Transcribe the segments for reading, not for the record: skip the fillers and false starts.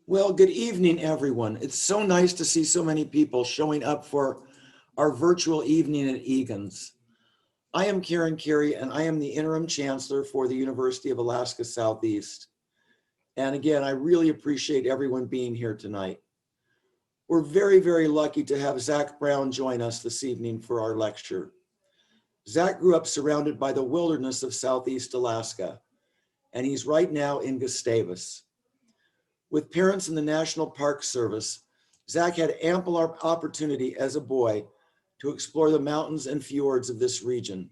Well, good evening, everyone. It's so nice to see so many people showing up for our virtual evening at Egan's. I am Karen Carey, and I am the interim chancellor for the University of Alaska Southeast. And again, I really appreciate everyone being here tonight. We're very, very lucky to have Zach Brown join us this evening for our lecture. Zach grew up surrounded by the wilderness of Southeast Alaska, and he's right now in Gustavus. With parents in the National Park Service, Zach had ample opportunity as a boy to explore the mountains and fjords of this region,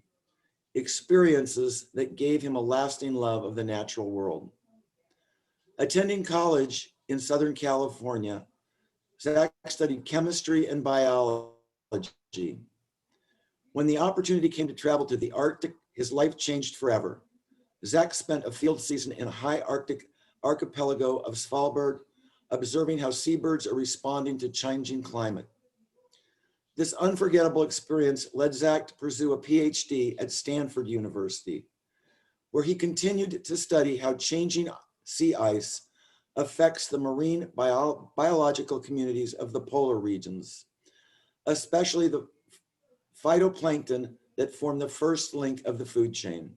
experiences that gave him a lasting love of the natural world. Attending college in Southern California, Zach studied chemistry and biology. When the opportunity came to travel to the Arctic, his life changed forever. Zach spent a field season in a high Arctic archipelago of Svalbard, observing how seabirds are responding to changing climate. This unforgettable experience led Zach to pursue a PhD at Stanford University, where he continued to study how changing sea ice affects the marine biological communities of the polar regions, especially the phytoplankton that form the first link of the food chain.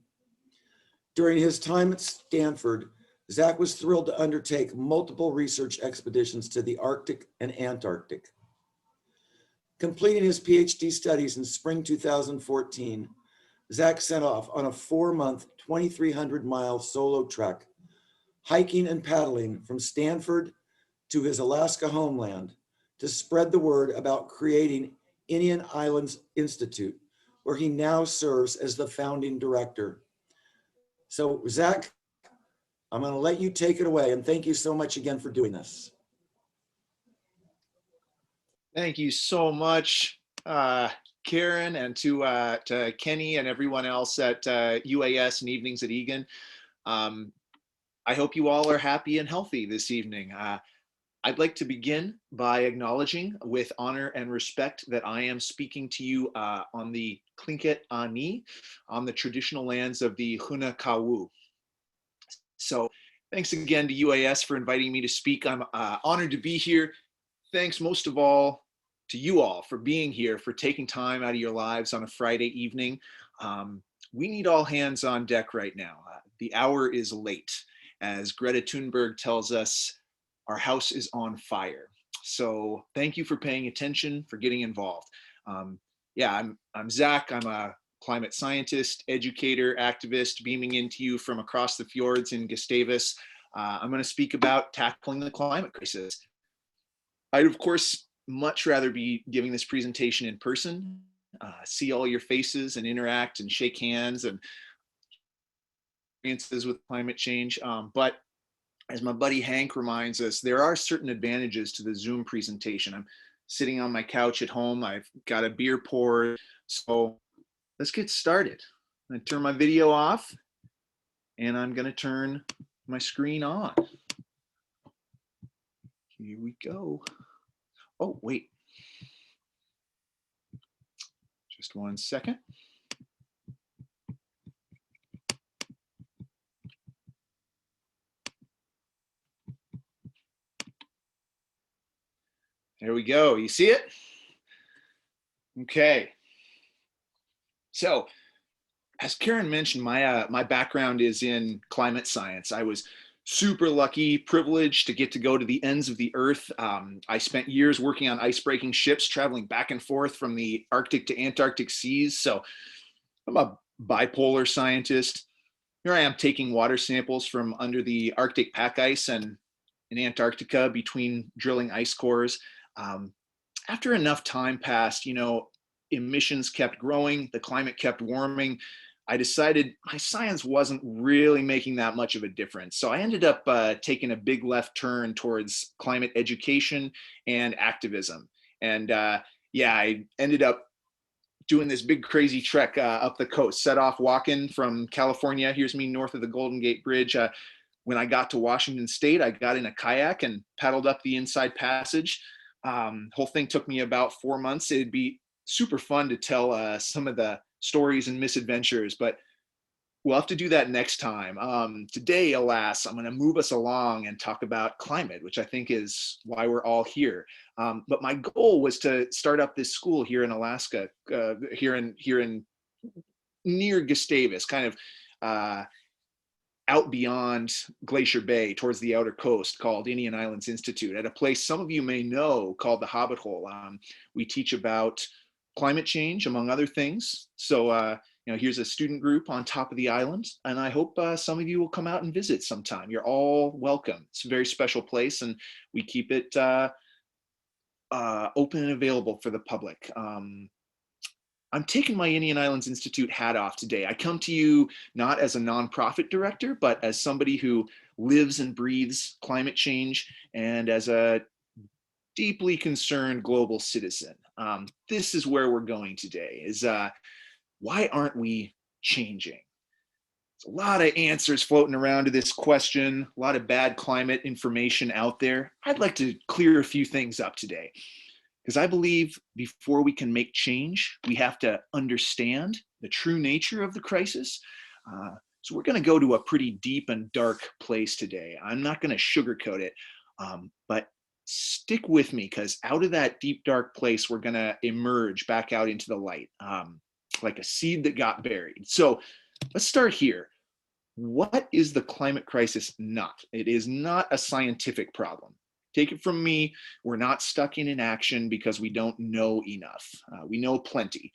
During his time at Stanford, Zach was thrilled to undertake multiple research expeditions to the Arctic and Antarctic. Completing his PhD studies in spring 2014, Zach set off on a 4-month, 2,300-mile solo trek, hiking and paddling from Stanford to his Alaska homeland to spread the word about creating Inian Islands Institute, where he now serves as the founding director. So Zach, I'm going to let you take it away, and thank you so much again for doing this. Thank you so much, Karen, and to Kenny and everyone else at UAS and Evenings at Egan. I hope you all are happy and healthy this evening. I'd like to begin by acknowledging with honor and respect that I am speaking to you on the Tlingit Ani, on the traditional lands of the Hunakawu. So thanks again to UAS for inviting me to speak. I'm honored to be here. Thanks most of all to you all for being here, for taking time out of your lives on a Friday evening. We need all hands on deck right now. The hour is late. As Greta Thunberg tells us, our house is on fire. So thank you for paying attention, for getting involved. Yeah, I'm Zach. I'm a climate scientist, educator, activist, beaming into you from across the fjords in Gustavus. I'm going to speak about tackling the climate crisis. I'd, of course, much rather be giving this presentation in person, see all your faces and interact and shake hands and experiences with climate change. But as my buddy Hank reminds us, there are certain advantages to the Zoom presentation. I'm sitting on my couch at home. I've got a beer poured. So let's get started. I'm going to turn my video off and I'm going to turn my screen on. Here we go. Oh, wait. Just 1 second. There we go. You see it? Okay. So, as Karen mentioned, my background is in climate science. I was super lucky, privileged to get to go to the ends of the earth. I spent years working on icebreaking ships, traveling back and forth from the Arctic to Antarctic seas. So I'm a bipolar scientist. Here I am taking water samples from under the Arctic pack ice and in Antarctica between drilling ice cores. After enough time passed, emissions kept growing, the climate kept warming. I decided my science wasn't really making that much of a difference. So I ended up taking a big left turn towards climate education and activism. And yeah, I ended up doing this big crazy trek up the coast, set off walking from California. Here's me north of the Golden Gate Bridge. When I got to Washington State, I got in a kayak and paddled up the Inside Passage. Whole thing took me about 4 months. It'd be super fun to tell some of the stories and misadventures, but We'll have to do that next time. Today, alas, I'm going to move us along and talk about climate, which I think is why we're all here. But my goal was to start up this school here in Alaska, here in near Gustavus, kind of out beyond Glacier Bay towards the outer coast, called Inian Islands Institute, at a place some of you may know called the Hobbit Hole. We teach about climate change, among other things. So, here's a student group on top of the island, and I hope some of you will come out and visit sometime. You're all welcome. It's a very special place, and we keep it open and available for the public. I'm taking my Inian Islands Institute hat off today. I come to you not as a nonprofit director, but as somebody who lives and breathes climate change, and as a deeply concerned global citizen. This is where we're going today, is why aren't we changing? There's a lot of answers floating around to this question, a lot of bad climate information out there. I'd like to clear a few things up today, because I believe before we can make change, we have to understand the true nature of the crisis. So we're going to go to a pretty deep and dark place today. I'm not going to sugarcoat it, but stick with me, because out of that deep, dark place, we're going to emerge back out into the light, like a seed that got buried. So let's start here. What is the climate crisis not? It is not a scientific problem. Take it from me, we're not stuck in inaction because we don't know enough. We know plenty.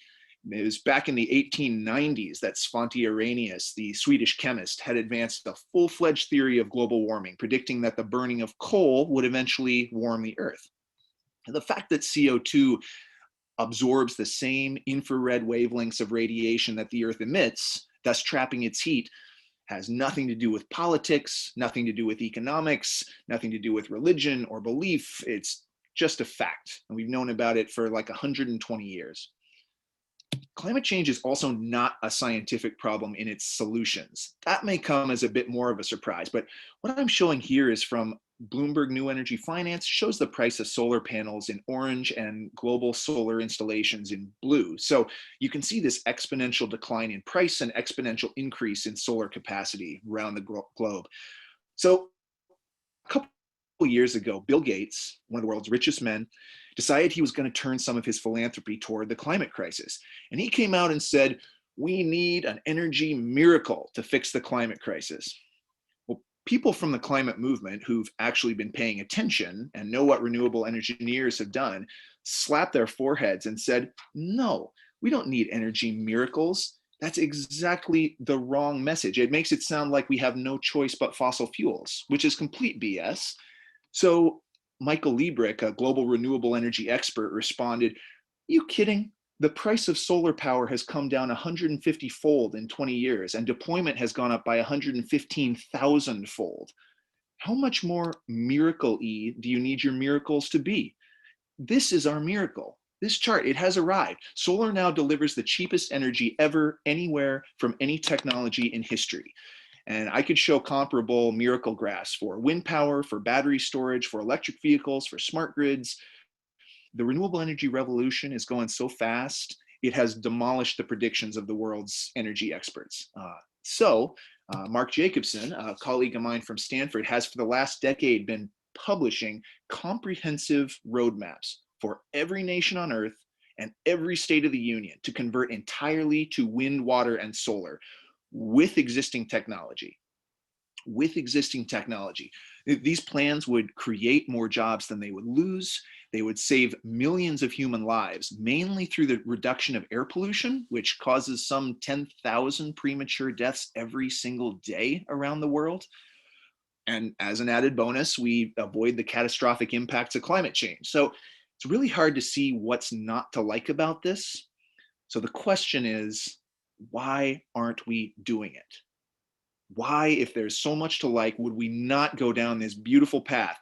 It was back in the 1890s that Svante Arrhenius, the Swedish chemist, had advanced a full-fledged theory of global warming, predicting that the burning of coal would eventually warm the Earth. And the fact that CO2 absorbs the same infrared wavelengths of radiation that the Earth emits, thus trapping its heat, has nothing to do with politics, nothing to do with economics, nothing to do with religion or belief. It's just a fact. And we've known about it for like 120 years. Climate change is also not a scientific problem in its solutions. That may come as a bit more of a surprise, but what I'm showing here is from Bloomberg New Energy Finance, shows the price of solar panels in orange and global solar installations in blue. So you can see this exponential decline in price and exponential increase in solar capacity around the globe. So a couple years ago, Bill Gates, one of the world's richest men, decided he was going to turn some of his philanthropy toward the climate crisis. And he came out and said, we need an energy miracle to fix the climate crisis. Well, people from the climate movement who've actually been paying attention and know what renewable engineers have done, slapped their foreheads and said, no, we don't need energy miracles. That's exactly the wrong message. It makes it sound like we have no choice but fossil fuels, which is complete BS. So Michael Liebrick, a global renewable energy expert, responded, you kidding? The price of solar power has come down 150-fold in 20 years, and deployment has gone up by 115,000-fold. How much more miracle-y do you need your miracles to be? This is our miracle. This chart, it has arrived. Solar now delivers the cheapest energy ever, anywhere, from any technology in history. And I could show comparable miracle graphs for wind power, for battery storage, for electric vehicles, for smart grids. The renewable energy revolution is going so fast, it has demolished the predictions of the world's energy experts. Mark Jacobson, a colleague of mine from Stanford, has for the last decade been publishing comprehensive roadmaps for every nation on Earth and every state of the union to convert entirely to wind, water, and solar with existing technology. These plans would create more jobs than they would lose. They would save millions of human lives, mainly through the reduction of air pollution, which causes some 10,000 premature deaths every single day around the world. And as an added bonus, we avoid the catastrophic impacts of climate change. So it's really hard to see what's not to like about this. So the question is, why aren't we doing it? Why, if there's so much to like, would we not go down this beautiful path?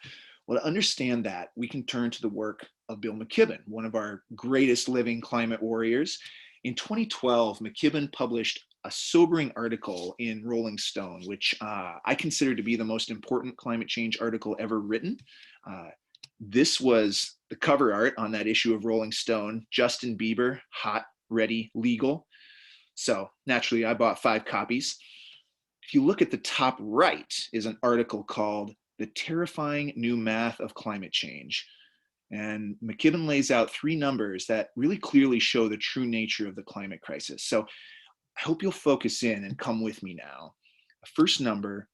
Well, to understand that, we can turn to the work of Bill McKibben, one of our greatest living climate warriors. In 2012, McKibben published a sobering article in Rolling Stone, which I consider to be the most important climate change article ever written. This was the cover art on that issue of Rolling Stone: Justin Bieber, hot, ready, legal. So naturally, I bought 5 copies. If you look at the top right is an article called The Terrifying New Math of Climate Change. And McKibben lays out 3 numbers that really clearly show the true nature of the climate crisis. So I hope you'll focus in and come with me now. The first number,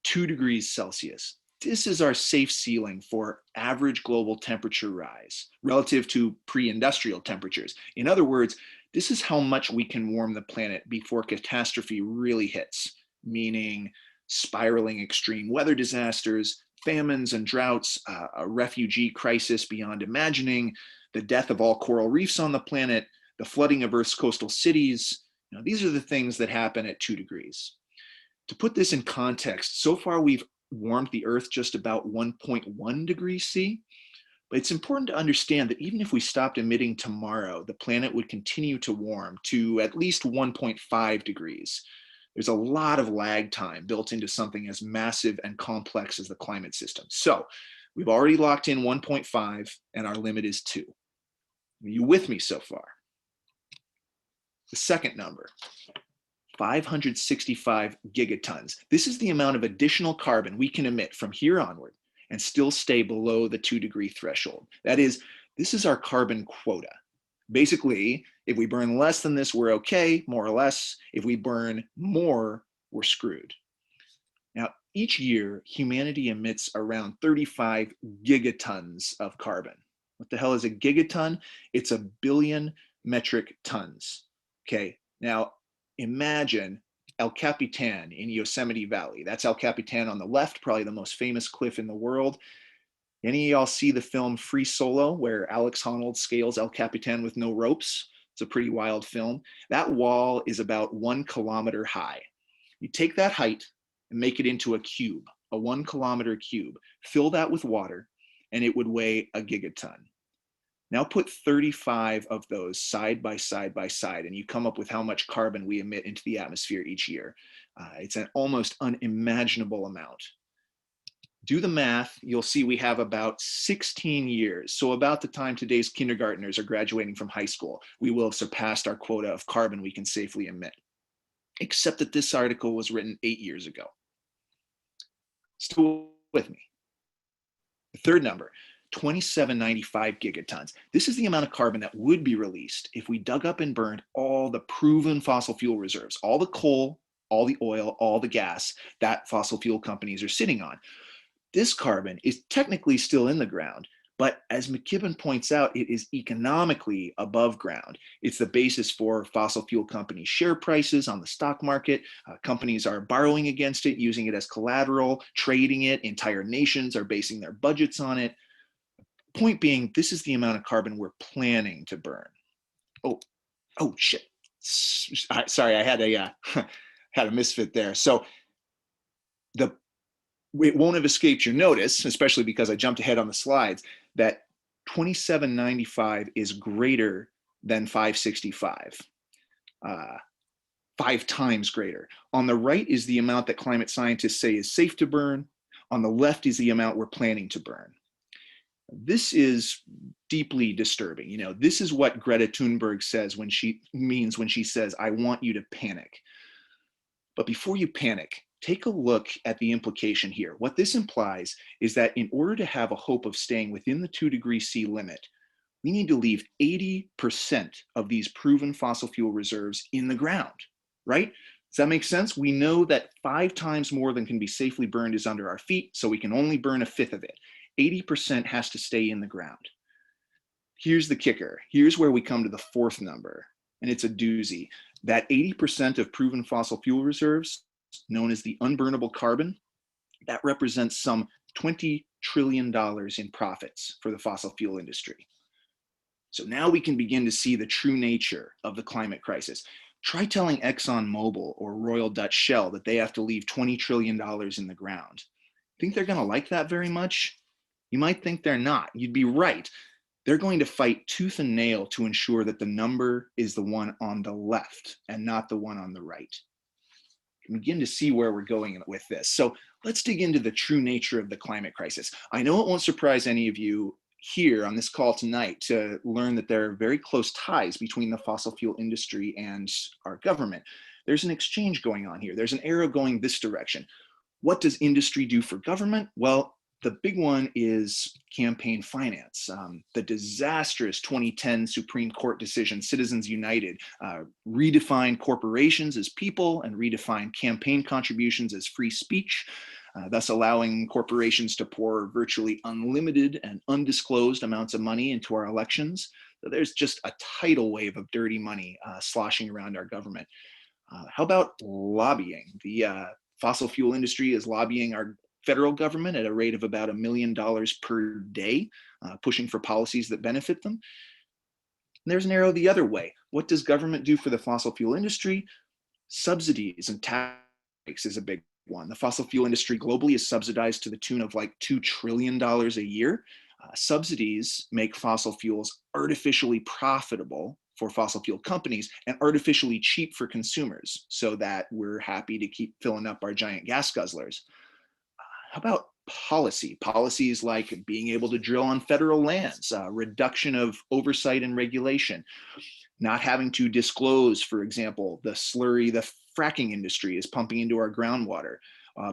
2 degrees Celsius. This is our safe ceiling for average global temperature rise relative to pre-industrial temperatures. In other words, this is how much we can warm the planet before catastrophe really hits, meaning spiraling extreme weather disasters, famines and droughts, a refugee crisis beyond imagining, the death of all coral reefs on the planet, the flooding of Earth's coastal cities. These are the things that happen at 2 degrees. To put this in context, so far we've warmed the Earth just about 1.1 degrees C. But it's important to understand that even if we stopped emitting tomorrow, the planet would continue to warm to at least 1.5 degrees. There's a lot of lag time built into something as massive and complex as the climate system. So we've already locked in 1.5 and our limit is 2. Are you with me so far? The second number, 565 gigatons. This is the amount of additional carbon we can emit from here onward and still stay below the 2 degree threshold. That is, this is our carbon quota. Basically, if we burn less than this, we're okay, more or less. If we burn more, we're screwed. Now, each year, humanity emits around 35 gigatons of carbon. What the hell is a gigaton? It's a billion metric tons. Okay, now imagine El Capitan in Yosemite Valley. That's El Capitan on the left, probably the most famous cliff in the world. Any of y'all see the film Free Solo, where Alex Honnold scales El Capitan with no ropes? It's a pretty wild film. That wall is about 1 kilometer high. You take that height and make it into a cube, a 1 kilometer cube. Fill that with water, and it would weigh a gigaton. Now put 35 of those side by side by side, and you come up with how much carbon we emit into the atmosphere each year. It's an almost unimaginable amount. Do the math, you'll see we have about 16 years. So about the time today's kindergartners are graduating from high school, we will have surpassed our quota of carbon we can safely emit. Except that this article was written 8 years ago. Still with me. The third number, 2795 gigatons. This is the amount of carbon that would be released if we dug up and burned all the proven fossil fuel reserves, all the coal, all the oil, all the gas that fossil fuel companies are sitting on. This carbon is technically still in the ground, but as McKibben points out, it is economically above ground. It's the basis for fossil fuel companies' share prices on the stock market. Companies are borrowing against it, using it as collateral, trading it. Entire nations are basing their budgets on it. Point being, this is the amount of carbon we're planning to burn. Oh shit. Sorry, I had a misfit there. So it won't have escaped your notice, especially because I jumped ahead on the slides, that 2795 is greater than 565, 5 times greater. On the right is the amount that climate scientists say is safe to burn. On the left is the amount we're planning to burn. This is deeply disturbing. You know, this is what Greta Thunberg says when she says, I want you to panic. But before you panic, take a look at the implication here. What this implies is that in order to have a hope of staying within the 2 degree C limit, we need to leave 80% of these proven fossil fuel reserves in the ground, right? Does that make sense? We know that 5 times more than can be safely burned is under our feet, so we can only burn 1/5 of it. 80% has to stay in the ground. Here's the kicker. Here's where we come to the fourth number, and it's a doozy. That 80% of proven fossil fuel reserves, known as the unburnable carbon, that represents some $20 trillion in profits for the fossil fuel industry. So now we can begin to see the true nature of the climate crisis. Try telling ExxonMobil or Royal Dutch Shell that they have to leave $20 trillion in the ground. Think they're going to like that very much? You might think they're not. You'd be right. They're going to fight tooth and nail to ensure that the number is the one on the left and not the one on the right. You can begin to see where we're going with this. So let's dig into the true nature of the climate crisis. I know it won't surprise any of you here on this call tonight to learn that there are very close ties between the fossil fuel industry and our government. there's an exchange going on here. There's an arrow going this direction. What does industry do for government? Well, the big one is campaign finance. The disastrous 2010 Supreme Court decision, Citizens United, redefined corporations as people and redefined campaign contributions as free speech, thus allowing corporations to pour virtually unlimited and undisclosed amounts of money into our elections. So there's just a tidal wave of dirty money sloshing around our government. How about lobbying? The fossil fuel industry is lobbying our federal government at a rate of about $1 million per day, pushing for policies that benefit them. And there's an arrow the other way. What does government do for the fossil fuel industry? Subsidies and tax breaks is a big one. The fossil fuel industry globally is subsidized to the tune of like $2 trillion a year. Subsidies make fossil fuels artificially profitable for fossil fuel companies and artificially cheap for consumers so that we're happy to keep filling up our giant gas guzzlers. How about policy? Policies like being able to drill on federal lands, reduction of oversight and regulation, not having to disclose, for example, the slurry the fracking industry is pumping into our groundwater,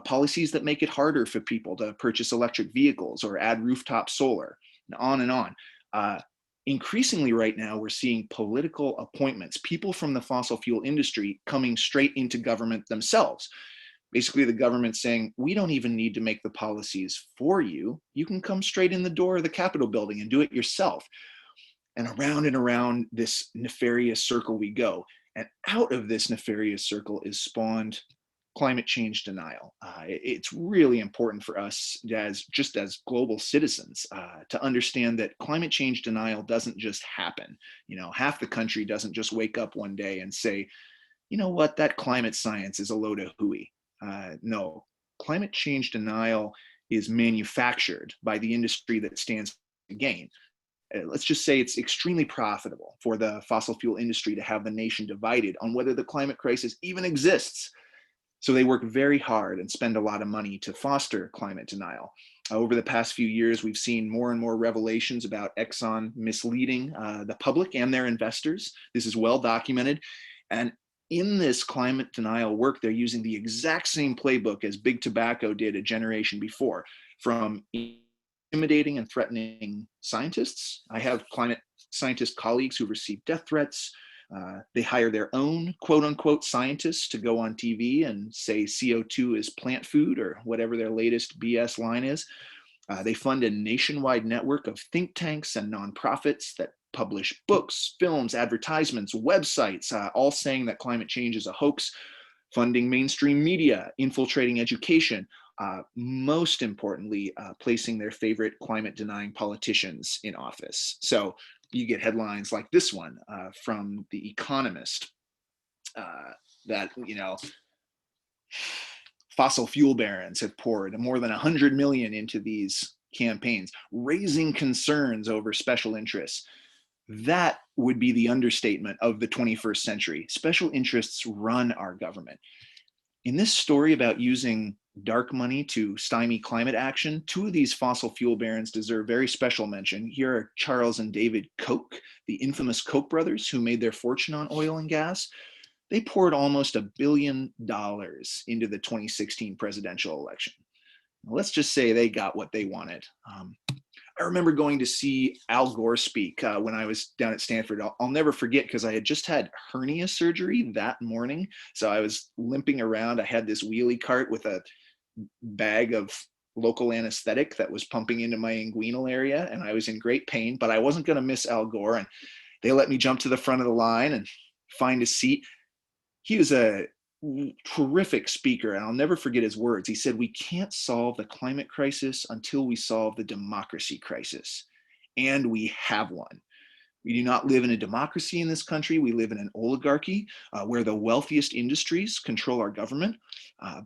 policies that make it harder for people to purchase electric vehicles or add rooftop solar, and on and on. Increasingly right now, we're seeing political appointments, people from the fossil fuel industry coming straight into government themselves. Basically, the government saying, we don't even need to make the policies for you. You can come straight in the door of the Capitol building and do it yourself. And around this nefarious circle we go. And out of this nefarious circle is spawned climate change denial. It's really important for us as global citizens to understand that climate change denial doesn't just happen. You know, half the country doesn't just wake up one day and say, you know what, that climate science is a load of hooey. No, climate change denial is manufactured by the industry that stands to gain. Let's just say it's extremely profitable for the fossil fuel industry to have the nation divided on whether the climate crisis even exists. So they work very hard and spend a lot of money to foster climate denial. Over the past few years, we've seen more and more revelations about Exxon misleading the public and their investors. This is well documented. And in this climate denial work, they're using the exact same playbook as Big Tobacco did a generation before, from intimidating and threatening scientists. I have climate scientist colleagues who receive death threats. They hire their own quote unquote scientists to go on TV and say CO2 is plant food or whatever their latest BS line is. They fund a nationwide network of think tanks and nonprofits that publish books, films, advertisements, websites, all saying that climate change is a hoax, funding mainstream media, infiltrating education, most importantly, placing their favorite climate denying politicians in office. So you get headlines like this one from The Economist that, you know, fossil fuel barons have poured more than 100 million into these campaigns, raising concerns over special interests. That would be the understatement of the 21st century. Special interests run our government. In this story about using dark money to stymie climate action, two of these fossil fuel barons deserve very special mention. Here are Charles and David Koch, the infamous Koch brothers who made their fortune on oil and gas. They poured almost $1 billion into the 2016 presidential election. Let's just say they got what they wanted. I remember going to see Al Gore speak when I was down at Stanford. I'll never forget because I had just had hernia surgery that morning. So I was limping around. I had this wheelie cart with a bag of local anesthetic that was pumping into my inguinal area, and I was in great pain, but I wasn't going to miss Al Gore. And they let me jump to the front of the line and find a seat. He was a terrific speaker, and I'll never forget his words. He said, "We can't solve the climate crisis until we solve the democracy crisis." And we have one. We do not live in a democracy in this country. We live in an oligarchy where the wealthiest industries control our government.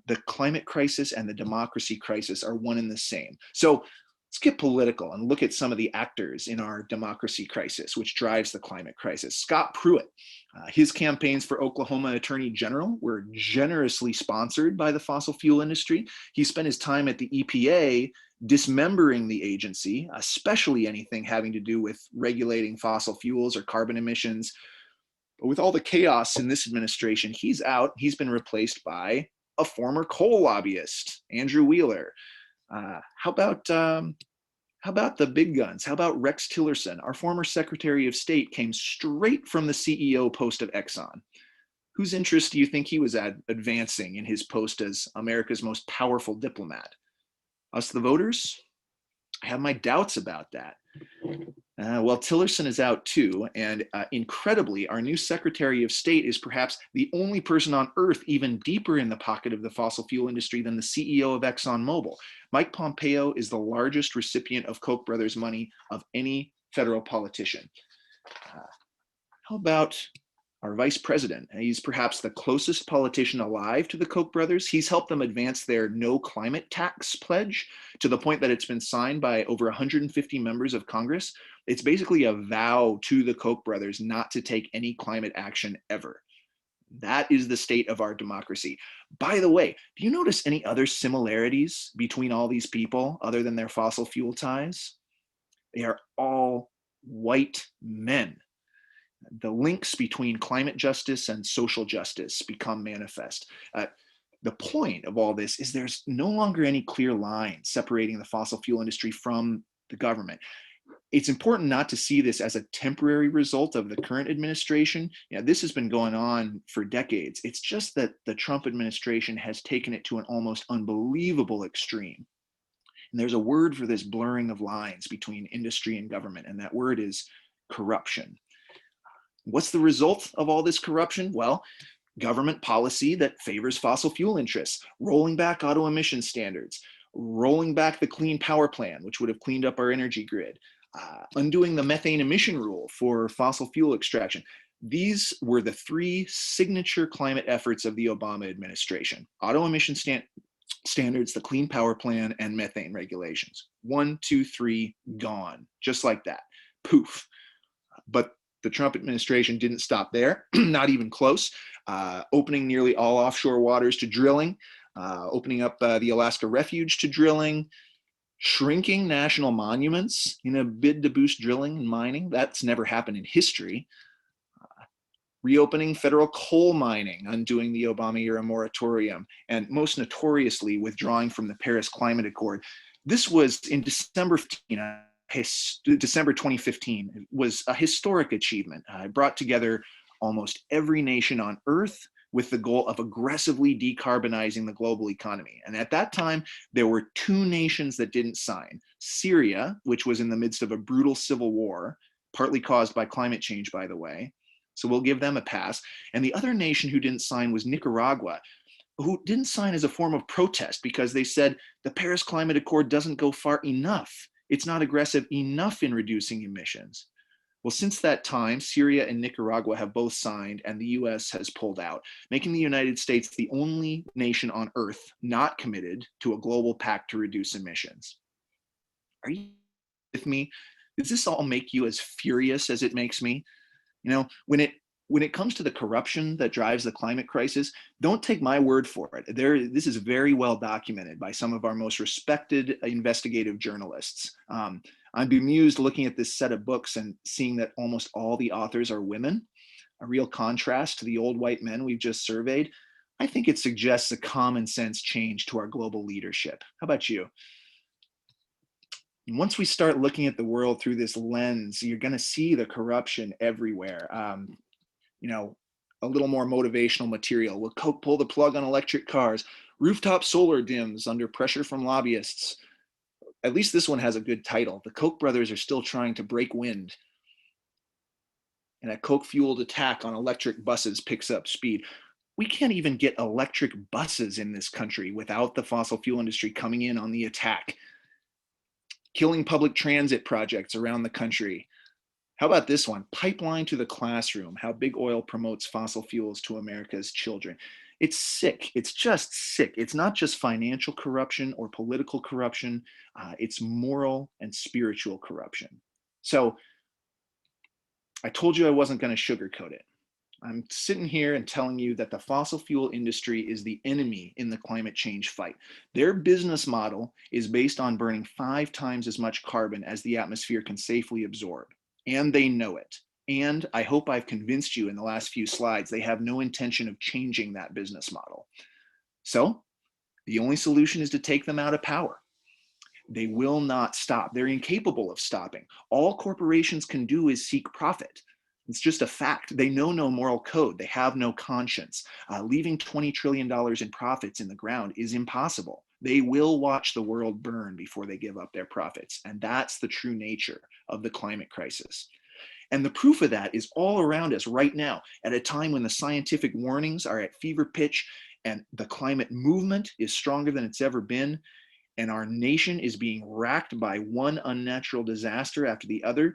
The climate crisis and the democracy crisis are one and the same. So let's get political and look at some of the actors in our democracy crisis, which drives the climate crisis. Scott Pruitt, his campaigns for Oklahoma Attorney General were generously sponsored by the fossil fuel industry. He spent his time at the EPA dismembering the agency, especially anything having to do with regulating fossil fuels or carbon emissions. But with all the chaos in this administration, he's out. He's been replaced by a former coal lobbyist, Andrew Wheeler. How about the big guns? How about Rex Tillerson? Our former Secretary of State came straight from the CEO post of Exxon. Whose interest do you think he was advancing in his post as America's most powerful diplomat? Us, the voters? I have my doubts about that. Well, Tillerson is out too, and incredibly, our new Secretary of State is perhaps the only person on earth even deeper in the pocket of the fossil fuel industry than the CEO of ExxonMobil. Mike Pompeo is the largest recipient of Koch brothers money of any federal politician. How about our vice president? He's perhaps the closest politician alive to the Koch brothers. He's helped them advance their no climate tax pledge to the point that it's been signed by over 150 members of Congress. It's basically a vow to the Koch brothers not to take any climate action ever. That is the state of our democracy. By the way, do you notice any other similarities between all these people other than their fossil fuel ties? They are all white men. The links between climate justice and social justice become manifest. The point of all this is there's no longer any clear line separating the fossil fuel industry from the government. It's important not to see this as a temporary result of the current administration. This has been going on for decades. It's just that the Trump administration has taken it to an almost unbelievable extreme. And there's a word for this blurring of lines between industry and government, and that word is corruption. What's the result of all this corruption? Well, government policy that favors fossil fuel interests, rolling back auto emission standards, rolling back the Clean Power Plan, which would have cleaned up our energy grid, undoing the methane emission rule for fossil fuel extraction. These were the three signature climate efforts of the Obama administration: auto emission standards, the Clean Power Plan, and methane regulations. 1, 2, 3, gone, just like that. Poof. But the Trump administration didn't stop there, not even close. Opening nearly all offshore waters to drilling, opening up the Alaska Refuge to drilling, shrinking national monuments in a bid to boost drilling and mining. That's never happened in history. Reopening federal coal mining, undoing the Obama-era moratorium, and most notoriously withdrawing from the Paris Climate Accord. This was in December 2015. It was a historic achievement. It brought together almost every nation on Earth with the goal of aggressively decarbonizing the global economy. And at that time, there were two nations that didn't sign: Syria, which was in the midst of a brutal civil war, partly caused by climate change, by the way. So we'll give them a pass. And the other nation who didn't sign was Nicaragua, who didn't sign as a form of protest because they said the Paris Climate Accord doesn't go far enough. It's not aggressive enough in reducing emissions. Well, since that time, Syria and Nicaragua have both signed, and the US has pulled out, making the United States the only nation on Earth not committed to a global pact to reduce emissions. Are you with me? Does this all make you as furious as it makes me? When it comes to the corruption that drives the climate crisis, don't take my word for it. This is very well documented by some of our most respected investigative journalists. I'm bemused looking at this set of books and seeing that almost all the authors are women, a real contrast to the old white men we've just surveyed. I think it suggests a common sense change to our global leadership. How about you? And once we start looking at the world through this lens, you're going to see the corruption everywhere. A little more motivational material. Will Koch pull the plug on electric cars? Rooftop solar dims under pressure from lobbyists. At least this one has a good title. The Koch brothers are still trying to break wind. And a Koch-fueled attack on electric buses picks up speed. We can't even get electric buses in this country without the fossil fuel industry coming in on the attack. Killing public transit projects around the country. How about this one? Pipeline to the classroom, how big oil promotes fossil fuels to America's children. It's sick. It's just sick. It's not just financial corruption or political corruption. It's moral and spiritual corruption. So I told you I wasn't going to sugarcoat it. I'm sitting here and telling you that the fossil fuel industry is the enemy in the climate change fight. Their business model is based on burning 5 times as much carbon as the atmosphere can safely absorb, and they know it. And I hope I've convinced you in the last few slides, they have no intention of changing that business model. So the only solution is to take them out of power. They will not stop. They're incapable of stopping. All corporations can do is seek profit. It's just a fact. They know no moral code. They have no conscience. Leaving $20 trillion in profits in the ground is impossible. They will watch the world burn before they give up their profits. And that's the true nature of the climate crisis. And the proof of that is all around us right now, at a time when the scientific warnings are at fever pitch and the climate movement is stronger than it's ever been, and our nation is being racked by one unnatural disaster after the other.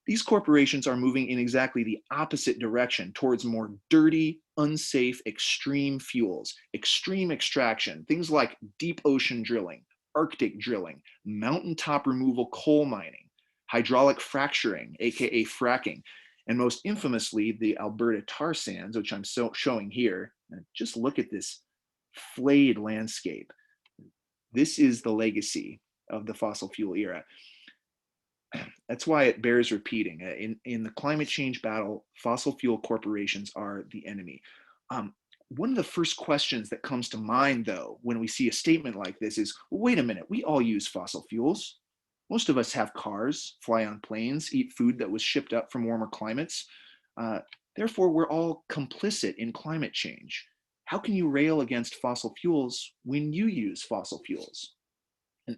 These corporations are moving in exactly the opposite direction, towards more dirty, unsafe, extreme fuels, extreme extraction, things like deep ocean drilling, Arctic drilling, mountaintop removal coal mining, hydraulic fracturing, aka fracking, and most infamously, the Alberta tar sands, which I'm showing here. And just look at this flayed landscape. This is the legacy of the fossil fuel era. That's why it bears repeating. In the climate change battle, fossil fuel corporations are the enemy. One of the first questions that comes to mind, though, when we see a statement like this is, well, wait a minute, we all use fossil fuels. Most of us have cars, fly on planes, eat food that was shipped up from warmer climates. Therefore, we're all complicit in climate change. How can you rail against fossil fuels when you use fossil fuels? And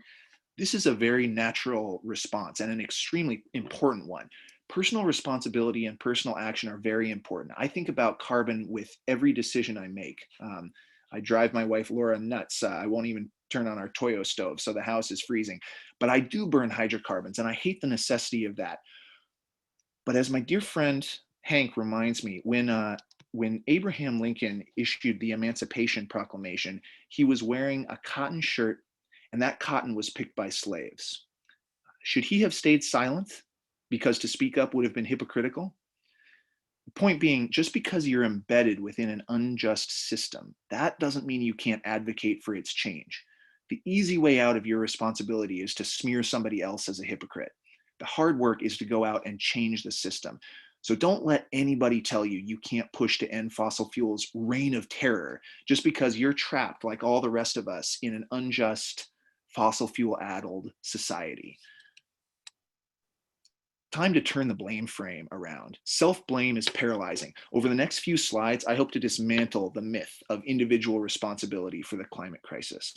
this is a very natural response and an extremely important one. Personal responsibility and personal action are very important. I think about carbon with every decision I make. I drive my wife Laura nuts. I won't even turn on our Toyo stove, so the house is freezing. But I do burn hydrocarbons, and I hate the necessity of that. But as my dear friend Hank reminds me, when Abraham Lincoln issued the Emancipation Proclamation, he was wearing a cotton shirt, and that cotton was picked by slaves. Should he have stayed silent because to speak up would have been hypocritical? The point being, just because you're embedded within an unjust system, that doesn't mean you can't advocate for its change. The easy way out of your responsibility is to smear somebody else as a hypocrite. The hard work is to go out and change the system. So don't let anybody tell you you can't push to end fossil fuels' reign of terror just because you're trapped, like all the rest of us, in an unjust, fossil fuel-addled society. Time to turn the blame frame around. Self-blame is paralyzing. Over the next few slides, I hope to dismantle the myth of individual responsibility for the climate crisis.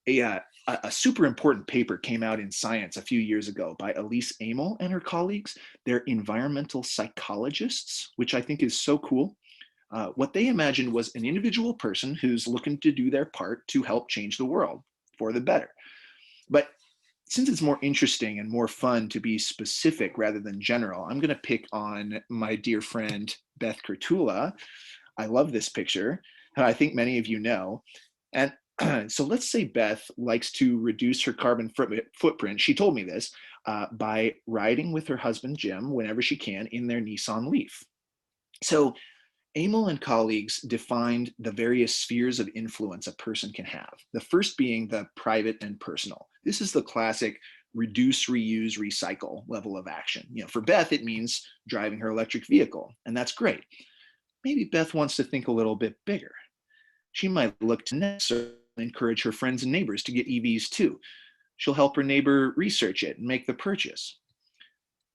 A super important paper came out in Science a few years ago by Elise Amel and her colleagues. They're environmental psychologists, which I think is so cool. What they imagined was an individual person who's looking to do their part to help change the world for the better. But since it's more interesting and more fun to be specific rather than general, I'm going to pick on my dear friend Beth Kurtula. I love this picture. I think many of you know. And so let's say Beth likes to reduce her carbon footprint. She told me this by riding with her husband, Jim, whenever she can in their Nissan Leaf. So Amel and colleagues defined the various spheres of influence a person can have. The first being the private and personal. This is the classic reduce, reuse, recycle level of action. For Beth, it means driving her electric vehicle, and that's great. Maybe Beth wants to think a little bit bigger. She might look to next and encourage her friends and neighbors to get EVs too. She'll help her neighbor research it and make the purchase.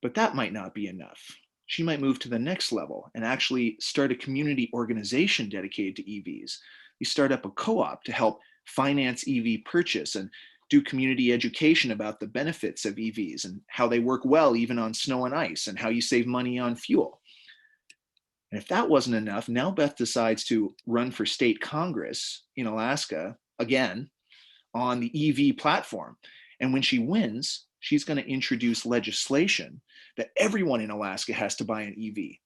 But that might not be enough. She might move to the next level and actually start a community organization dedicated to EVs. You start up a co-op to help finance EV purchase and do community education about the benefits of EVs and how they work well even on snow and ice and how you save money on fuel. And if that wasn't enough, now Beth decides to run for state Congress in Alaska, again, on the EV platform. And when she wins, she's going to introduce legislation that everyone in Alaska has to buy an EV.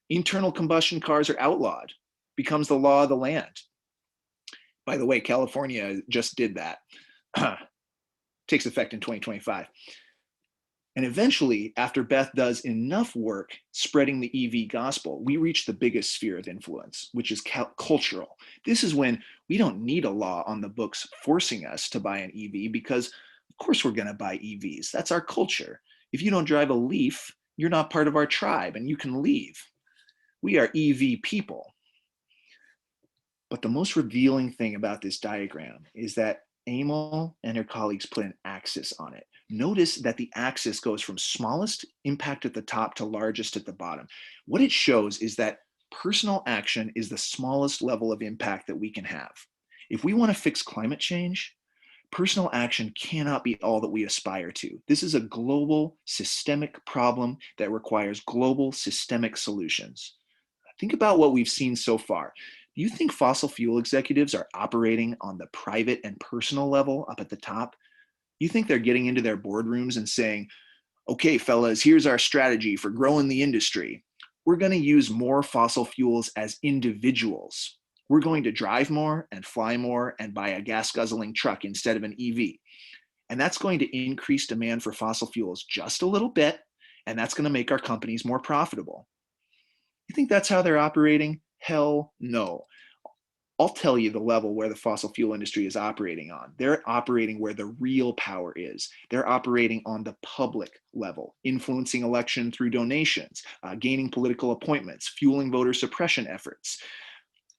Internal combustion cars are outlawed, becomes the law of the land. By the way, California just did that. Takes effect in 2025. And eventually, after Beth does enough work spreading the EV gospel, we reach the biggest sphere of influence, which is cultural. This is when we don't need a law on the books forcing us to buy an EV because, of course, we're going to buy EVs. That's our culture. If you don't drive a Leaf, You're not part of our tribe and you can leave. We are EV people. But the most revealing thing about this diagram is that Emil and her colleagues put an axis on it. Notice that the axis goes from smallest impact at the top to largest at the bottom. What it shows is that personal action is the smallest level of impact that we can have. If we want to fix climate change, personal action cannot be all that we aspire to. This is a global systemic problem that requires global systemic solutions. Think about what we've seen so far. Do you think fossil fuel executives are operating on the private and personal level up at the top? You think they're getting into their boardrooms and saying, okay, fellas, here's our strategy for growing the industry. We're going to use more fossil fuels as individuals. We're going to drive more and fly more and buy a gas guzzling truck instead of an EV. And that's going to increase demand for fossil fuels just a little bit, and that's going to make our companies more profitable. You think that's how they're operating? Hell no. I'll tell you the level where the fossil fuel industry is operating on. They're operating where the real power is. They're operating on the public level, influencing election through donations, gaining political appointments, fueling voter suppression efforts.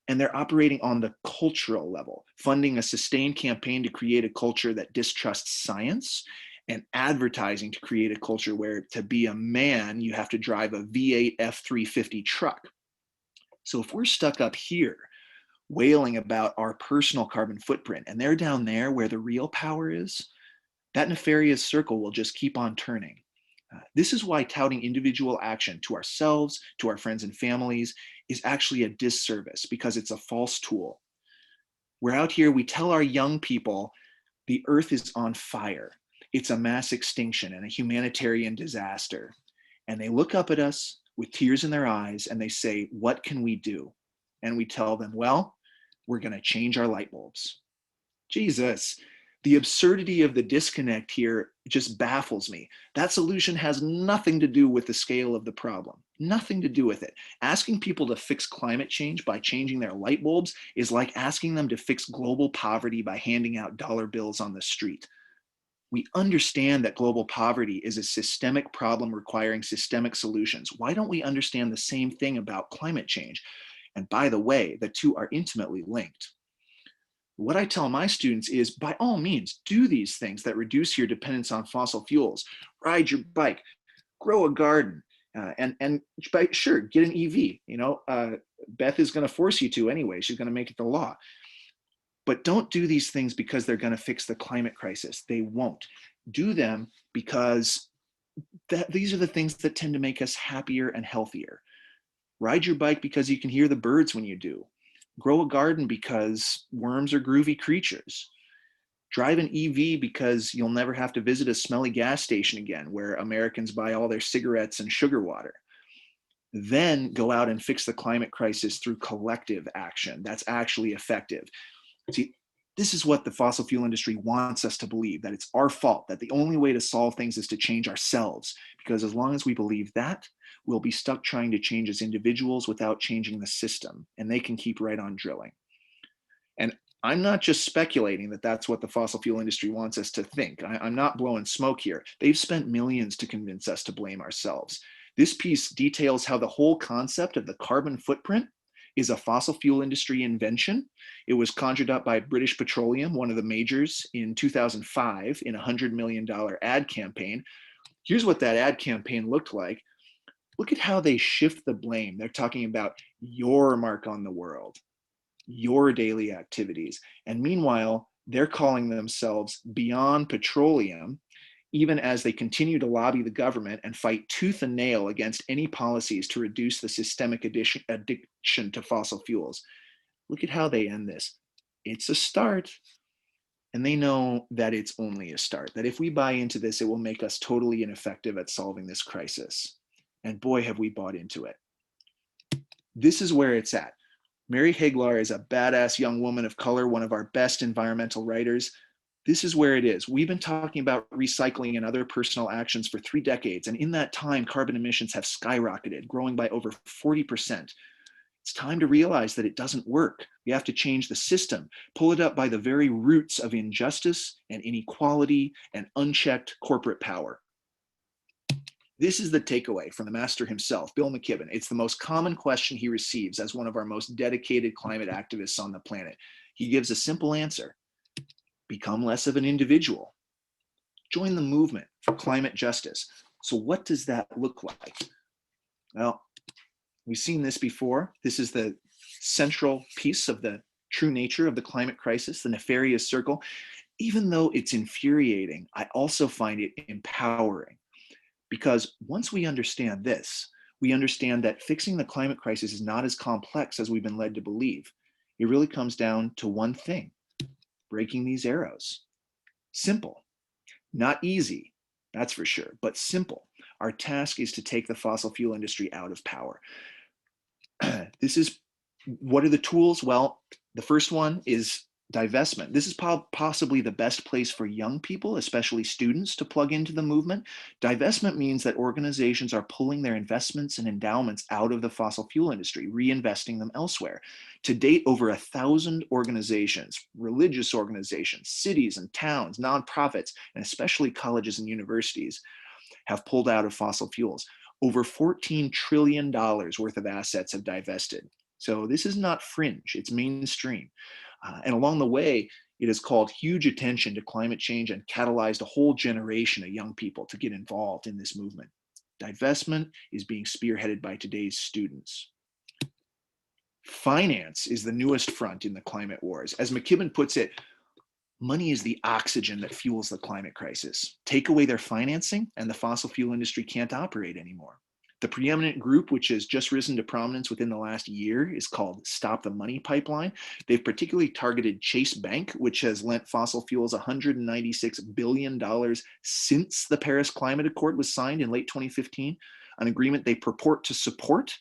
And they're operating on the cultural level, funding a sustained campaign to create a culture that distrusts science, and advertising to create a culture where to be a man, you have to drive a V8 F350 truck. So if we're stuck up here wailing about our personal carbon footprint and they're down there where the real power is, that nefarious circle will just keep on turning. This is why touting individual action to ourselves, to our friends and families, is actually a disservice because it's a false tool. We're out here, we tell our young people the earth is on fire. It's a mass extinction and a humanitarian disaster. And they look up at us with tears in their eyes and they say, what can we do? And we tell them, well, we're going to change our light bulbs. Jesus, the absurdity of the disconnect here just baffles me. That solution has nothing to do with the scale of the problem, nothing to do with it. Asking people to fix climate change by changing their light bulbs is like asking them to fix global poverty by handing out dollar bills on the street. We understand that global poverty is a systemic problem requiring systemic solutions. Why don't we understand the same thing about climate change? And by the way, the two are intimately linked. What I tell my students is, by all means, do these things that reduce your dependence on fossil fuels. Ride your bike, grow a garden, and sure, get an EV. Beth is going to force you to anyway. She's going to make it the law. But don't do these things because they're going to fix the climate crisis. They won't. Do them because these are the things that tend to make us happier and healthier. Ride your bike because you can hear the birds when you do. Grow a garden because worms are groovy creatures. Drive an EV because you'll never have to visit a smelly gas station again where Americans buy all their cigarettes and sugar water. Then go out and fix the climate crisis through collective action. That's actually effective. See, this is what the fossil fuel industry wants us to believe, that it's our fault, that the only way to solve things is to change ourselves. Because as long as we believe that, we'll be stuck trying to change as individuals without changing the system, and they can keep right on drilling. And I'm not just speculating that that's what the fossil fuel industry wants us to think. I'm not blowing smoke here. They've spent millions to convince us to blame ourselves. This piece details how the whole concept of the carbon footprint is a fossil fuel industry invention. It was conjured up by British Petroleum, one of the majors, in 2005 in a $100 million ad campaign. Here's what that ad campaign looked like. Look at how they shift the blame. They're talking about your mark on the world, your daily activities. And meanwhile, they're calling themselves Beyond Petroleum, even as they continue to lobby the government and fight tooth and nail against any policies to reduce the systemic addiction to fossil fuels. Look at how they end this. It's a start. And they know that it's only a start, that if we buy into this, it will make us totally ineffective at solving this crisis. And boy, have we bought into it. This is where it's at. Mary Haglar is a badass young woman of color, one of our best environmental writers. This is where it is. We've been talking about recycling and other personal actions for 3 decades. And in that time, carbon emissions have skyrocketed, growing by over 40%. It's time to realize that it doesn't work. We have to change the system, pull it up by the very roots of injustice and inequality and unchecked corporate power. This is the takeaway from the master himself, Bill McKibben. It's the most common question he receives as one of our most dedicated climate activists on the planet. He gives a simple answer: become less of an individual. Join the movement for climate justice. So what does that look like? Well, we've seen this before. This is the central piece of the true nature of the climate crisis, the nefarious circle. Even though it's infuriating, I also find it empowering. Because once we understand this, we understand that fixing the climate crisis is not as complex as we've been led to believe. It really comes down to one thing: breaking these arrows. Simple, not easy, that's for sure, but simple. Our task is to take the fossil fuel industry out of power. What are the tools? Well, the first one is divestment. This is possibly the best place for young people, especially students, to plug into the movement. Divestment means that organizations are pulling their investments and endowments out of the fossil fuel industry, reinvesting them elsewhere. To date, over 1,000 organizations, religious organizations, cities and towns, nonprofits, and especially colleges and universities have pulled out of fossil fuels. Over $14 trillion worth of assets have divested. So this is not fringe, it's mainstream. And along the way, it has called huge attention to climate change and catalyzed a whole generation of young people to get involved in this movement. Divestment is being spearheaded by today's students. Finance is the newest front in the climate wars. As McKibben puts it, money is the oxygen that fuels the climate crisis. Take away their financing and the fossil fuel industry can't operate anymore. The preeminent group, which has just risen to prominence within the last year, is called Stop the Money Pipeline. They've particularly targeted Chase Bank, which has lent fossil fuels $196 billion since the Paris Climate Accord was signed in late 2015, an agreement they purport to support.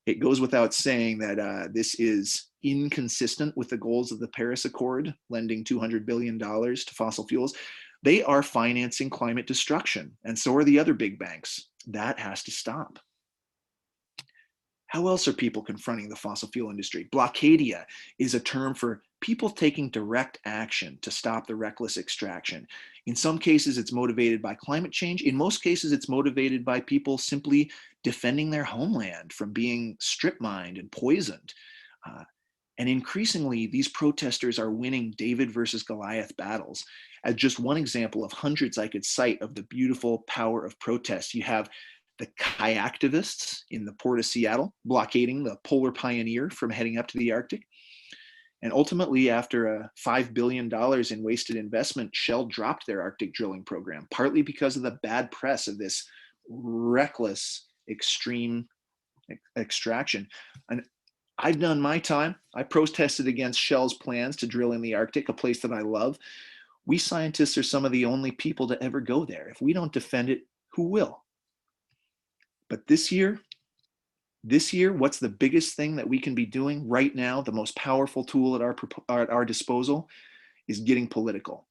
It goes without saying that this is inconsistent with the goals of the Paris Accord, lending $200 billion to fossil fuels. They are financing climate destruction, and so are the other big banks. That has to stop. How else are people confronting the fossil fuel industry? Blockadia is a term for people taking direct action to stop the reckless extraction. In some cases, it's motivated by climate change. In most cases, it's motivated by people simply defending their homeland from being strip mined and poisoned. And increasingly, these protesters are winning David versus Goliath battles. As just one example of hundreds I could cite of the beautiful power of protest, you have the kayaktivists in the port of Seattle blockading the Polar Pioneer from heading up to the Arctic. And ultimately, after $5 billion in wasted investment, Shell dropped their Arctic drilling program, partly because of the bad press of this reckless, extreme extraction. And I've done my time. I protested against Shell's plans to drill in the Arctic, a place that I love. We scientists are some of the only people to ever go there. If we don't defend it, who will? But this year, what's the biggest thing that we can be doing right now? The most powerful tool at our disposal is getting political.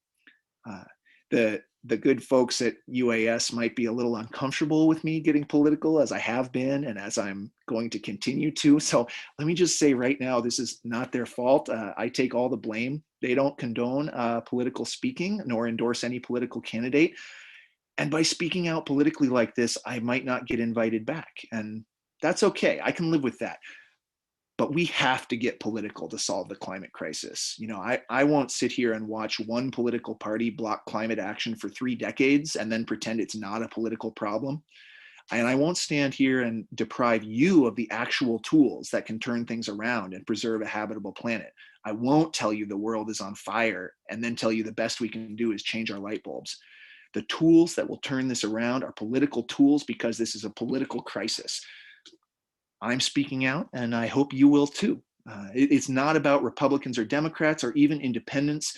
The good folks at UAS might be a little uncomfortable with me getting political, as I have been and as I'm going to continue to. So let me just say right now, this is not their fault. I take all the blame. They don't condone political speaking nor endorse any political candidate. And by speaking out politically like this, I might not get invited back. And that's okay. I can live with that. But we have to get political to solve the climate crisis. You know, I won't sit here and watch one political party block climate action for 3 decades and then pretend it's not a political problem. And I won't stand here and deprive you of the actual tools that can turn things around and preserve a habitable planet. I won't tell you the world is on fire and then tell you the best we can do is change our light bulbs. The tools that will turn this around are political tools because this is a political crisis. I'm speaking out, and I hope you will too. It's not about Republicans or Democrats or even independents.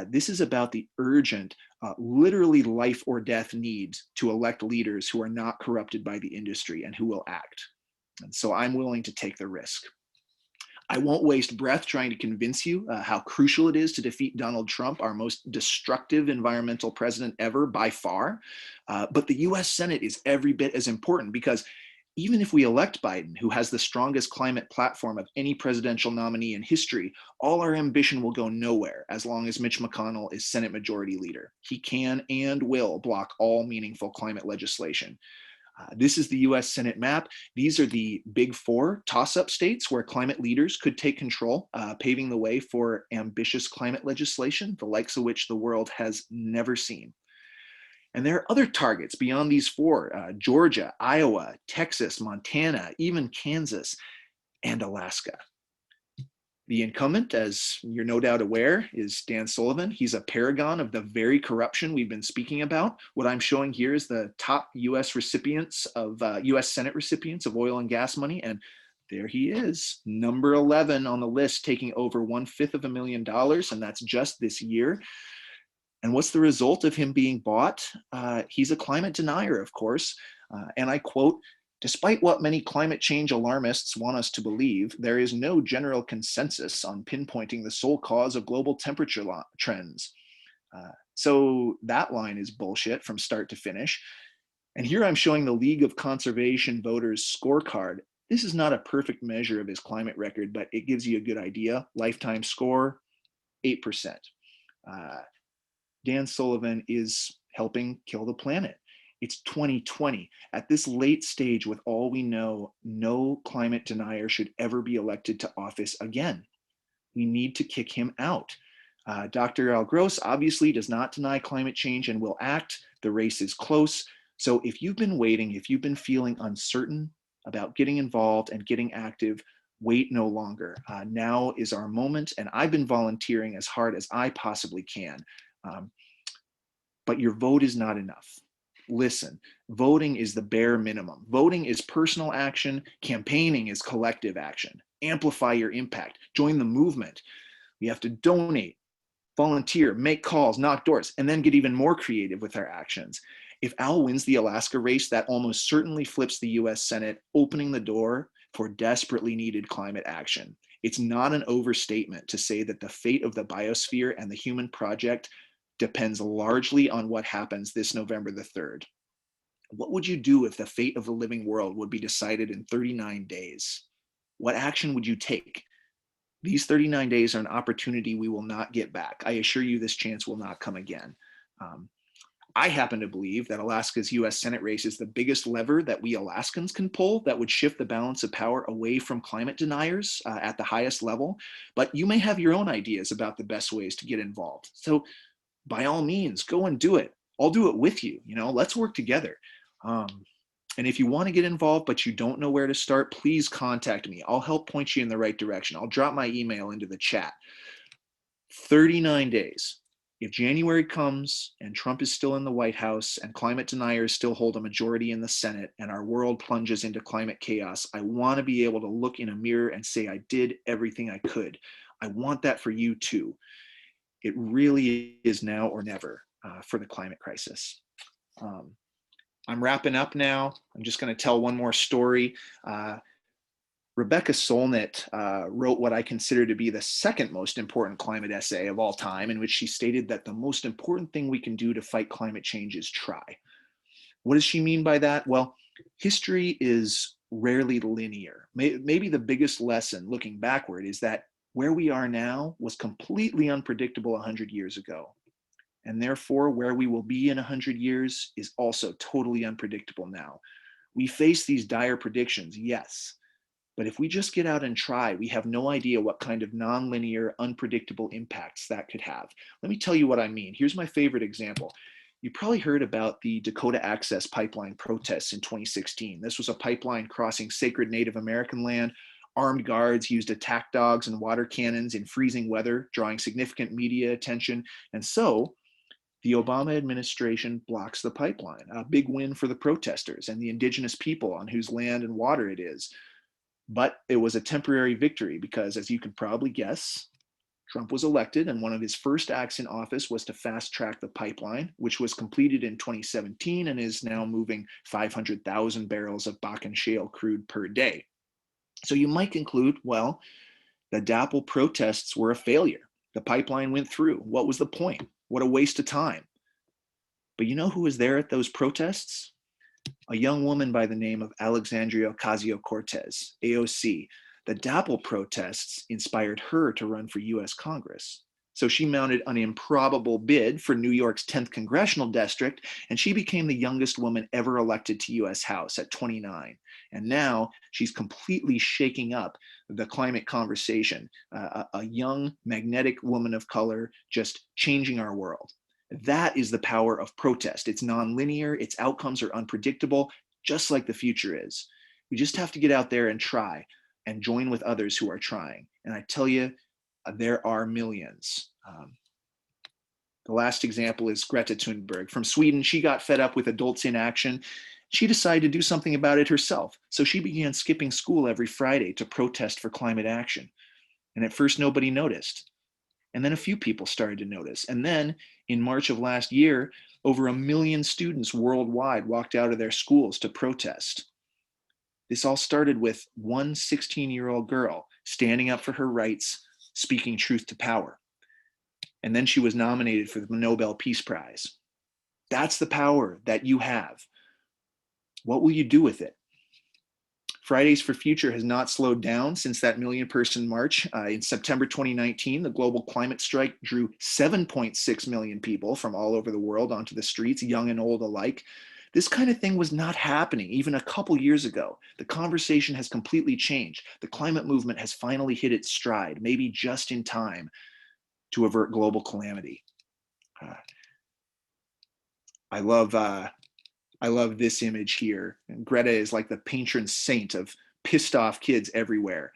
This is about the urgent, literally life or death need to elect leaders who are not corrupted by the industry and who will act. And so I'm willing to take the risk. I won't waste breath trying to convince you how crucial it is to defeat Donald Trump, our most destructive environmental president ever by far. But the US Senate is every bit as important because even if we elect Biden, who has the strongest climate platform of any presidential nominee in history, all our ambition will go nowhere as long as Mitch McConnell is Senate Majority Leader. He can and will block all meaningful climate legislation. This is the US Senate map. These are the big four toss-up states where climate leaders could take control, paving the way for ambitious climate legislation, the likes of which the world has never seen. And there are other targets beyond these four: Georgia, Iowa, Texas, Montana, even Kansas, and Alaska. The incumbent, as you're no doubt aware, is Dan Sullivan. He's a paragon of the very corruption we've been speaking about. What I'm showing here is the top US recipients of US Senate recipients of oil and gas money. And there he is, number 11 on the list, taking over $750,000, and that's just this year. And what's the result of him being bought? He's a climate denier, of course. And I quote, "Despite what many climate change alarmists want us to believe, there is no general consensus on pinpointing the sole cause of global temperature trends." So that line is bullshit from start to finish. And here I'm showing the League of Conservation Voters scorecard. This is not a perfect measure of his climate record, but it gives you a good idea. Lifetime score, 8%. Dan Sullivan is helping kill the planet. It's 2020. At this late stage, with all we know, no climate denier should ever be elected to office again. We need to kick him out. Dr. Al Gross obviously does not deny climate change and will act. The race is close. So if you've been waiting, if you've been feeling uncertain about getting involved and getting active, wait no longer. Now is our moment, and I've been volunteering as hard as I possibly can. But your vote is not enough. Listen, voting is the bare minimum. Voting is personal action. Campaigning is collective action. Amplify your impact. Join the movement. We have to donate, volunteer, make calls, knock doors, and then get even more creative with our actions. If Al wins the Alaska race, that almost certainly flips the US Senate, opening the door for desperately needed climate action. It's not an overstatement to say that the fate of the biosphere and the human project depends largely on what happens this November the 3rd. What would you do if the fate of the living world would be decided in 39 days? What action would you take? These 39 days are an opportunity we will not get back. I assure you this chance will not come again. I happen to believe that Alaska's US Senate race is the biggest lever that we Alaskans can pull that would shift the balance of power away from climate deniers at the highest level. But you may have your own ideas about the best ways to get involved. So by all means, go and do it. I'll do it with you. Let's work together. And if you want to get involved, but you don't know where to start, please contact me. I'll help point you in the right direction. I'll drop my email into the chat. 39 days. If January comes and Trump is still in the White House and climate deniers still hold a majority in the Senate and our world plunges into climate chaos, I want to be able to look in a mirror and say I did everything I could. I want that for you too. It really is now or never for the climate crisis. I'm wrapping up now. I'm just going to tell one more story. Rebecca Solnit wrote what I consider to be the second most important climate essay of all time, in which she stated that the most important thing we can do to fight climate change is try. What does she mean by that? Well, history is rarely linear. Maybe the biggest lesson looking backward is that where we are now was completely unpredictable 100 years ago. And therefore, where we will be in 100 years is also totally unpredictable now. We face these dire predictions, yes. But if we just get out and try, we have no idea what kind of nonlinear, unpredictable impacts that could have. Let me tell you what I mean. Here's my favorite example. You probably heard about the Dakota Access Pipeline protests in 2016. This was a pipeline crossing sacred Native American land. Armed guards used attack dogs and water cannons in freezing weather, drawing significant media attention. And so the Obama administration blocks the pipeline, a big win for the protesters and the indigenous people on whose land and water it is. But it was a temporary victory because, as you can probably guess, Trump was elected, and one of his first acts in office was to fast track the pipeline, which was completed in 2017 and is now moving 500,000 barrels of Bakken shale crude per day. So you might conclude, well, the DAPL protests were a failure. The pipeline went through. What was the point? What a waste of time. But you know who was there at those protests? A young woman by the name of Alexandria Ocasio-Cortez, AOC. The DAPL protests inspired her to run for US Congress. So she mounted an improbable bid for New York's 10th congressional district, and she became the youngest woman ever elected to US House at 29. And now she's completely shaking up the climate conversation, a young, magnetic woman of color just changing our world. That is the power of protest. It's nonlinear, its outcomes are unpredictable, just like the future is. We just have to get out there and try and join with others who are trying. And I tell you, there are millions. The last example is Greta Thunberg from Sweden. She got fed up with adults inaction. She decided to do something about it herself. So she began skipping school every Friday to protest for climate action. And at first, nobody noticed. And then a few people started to notice. And then in March of last year, over 1 million students worldwide walked out of their schools to protest. This all started with one 16-year-old girl standing up for her rights, speaking truth to power. And then she was nominated for the Nobel Peace Prize. That's the power that you have. What will you do with it? Fridays for Future has not slowed down since that million-person march. In September 2019, the global climate strike drew 7.6 million people from all over the world onto the streets, young and old alike. This kind of thing was not happening even a couple years ago. The conversation has completely changed. The climate movement has finally hit its stride, maybe just in time to avert global calamity. I love this image here. And Greta is like the patron saint of pissed off kids everywhere,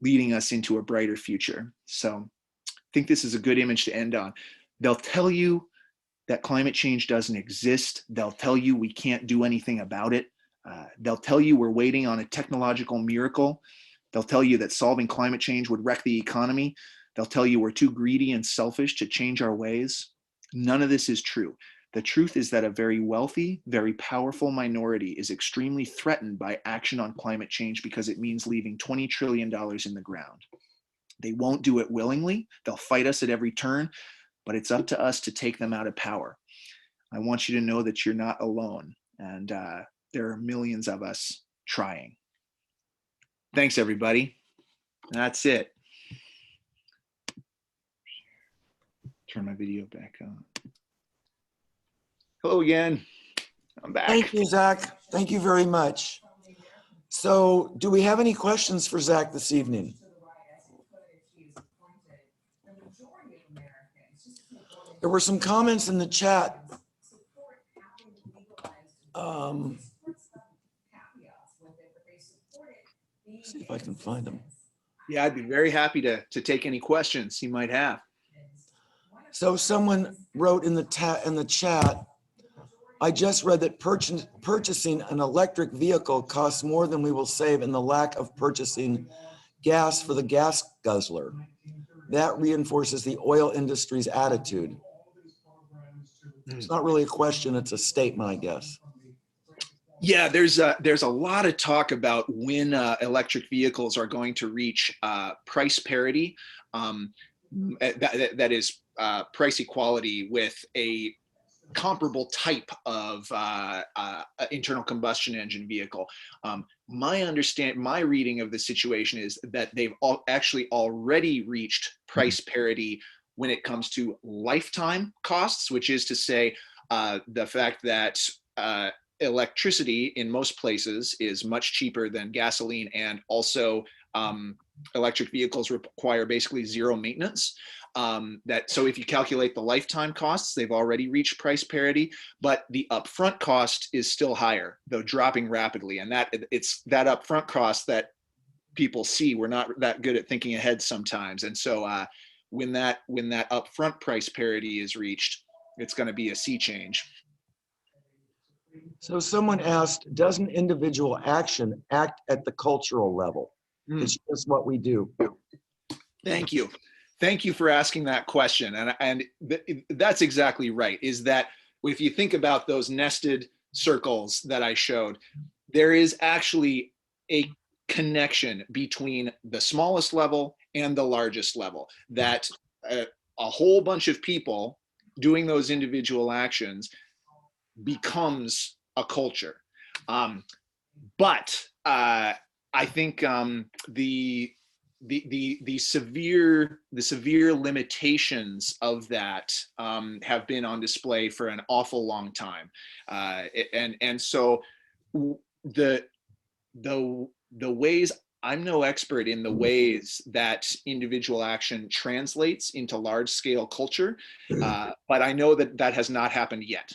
leading us into a brighter future. So I think this is a good image to end on. They'll tell you that climate change doesn't exist. They'll tell you we can't do anything about it. They'll tell you we're waiting on a technological miracle. They'll tell you that solving climate change would wreck the economy. They'll tell you we're too greedy and selfish to change our ways. None of this is true. The truth is that a very wealthy, very powerful minority is extremely threatened by action on climate change because it means leaving $20 trillion in the ground. They won't do it willingly. They'll fight us at every turn, but it's up to us to take them out of power. I want you to know that you're not alone, and there are millions of us trying. Thanks, everybody. That's it. Turn my video back on. Hello again. I'm back. Thank you, Zach. Thank you very much. So do we have any questions for Zach this evening? There were some comments in the chat. See if I can find them. Yeah, I'd be very happy to take any questions you might have. So someone wrote in the chat, I just read that purchasing an electric vehicle costs more than we will save in the lack of purchasing gas for the gas guzzler. That reinforces the oil industry's attitude. It's not really a question, it's a statement, I guess. Yeah, there's a lot of talk about when electric vehicles are going to reach price parity. That is price equality with a comparable type of internal combustion engine vehicle. My reading of the situation is that they've actually already reached price parity when it comes to lifetime costs, which is to say the fact that electricity in most places is much cheaper than gasoline, and also electric vehicles require basically zero maintenance. So if you calculate the lifetime costs, they've already reached price parity, but the upfront cost is still higher, though dropping rapidly. And it's that upfront cost that people see. We're not that good at thinking ahead sometimes. And so when that upfront price parity is reached, it's going to be a sea change. So someone asked, doesn't individual action act at the cultural level? It's just what we do. Thank you. Thank you for asking that question. And that's exactly right, is that if you think about those nested circles that I showed, there is actually a connection between the smallest level and the largest level, that a whole bunch of people doing those individual actions becomes a culture. But I think the severe limitations of that have been on display for an awful long time, and so the ways, I'm no expert in the ways that individual action translates into large scale culture, but I know that that has not happened yet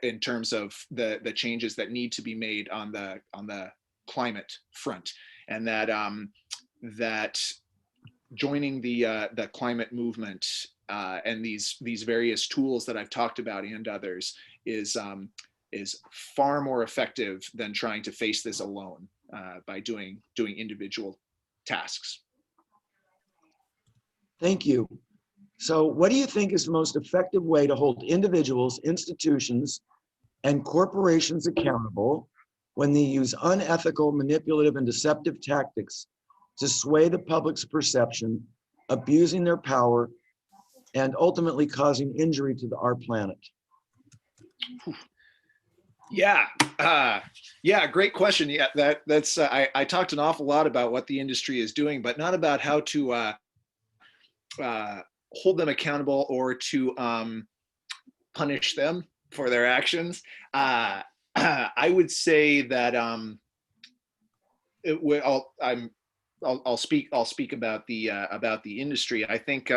in terms of the changes that need to be made on the climate front, and that joining the climate movement and these various tools that I've talked about and others is far more effective than trying to face this alone by doing individual tasks. Thank you. So what do you think is the most effective way to hold individuals, institutions, and corporations accountable when they use unethical, manipulative, and deceptive tactics to sway the public's perception, abusing their power, and ultimately causing injury to our planet? Yeah, great question. Yeah, that's I talked an awful lot about what the industry is doing, but not about how to hold them accountable or to punish them for their actions. I would say that I'll speak about the industry. I think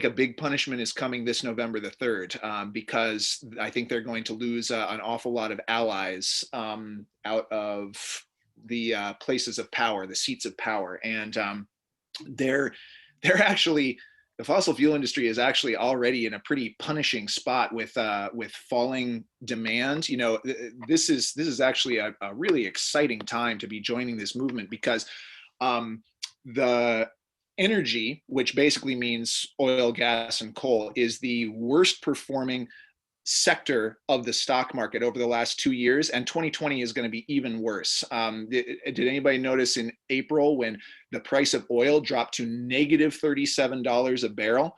a big punishment is coming this November the 3rd, because I think they're going to lose an awful lot of allies out of the places of power, the seats of power, and they're actually, the fossil fuel industry is actually already in a pretty punishing spot with falling demand. You know, this is actually a really exciting time to be joining this movement, because the energy, which basically means oil, gas, and coal, is the worst performing sector of the stock market over the last 2 years, and 2020 is going to be even worse. Did anybody notice in April when the price of oil dropped to negative $37 a barrel?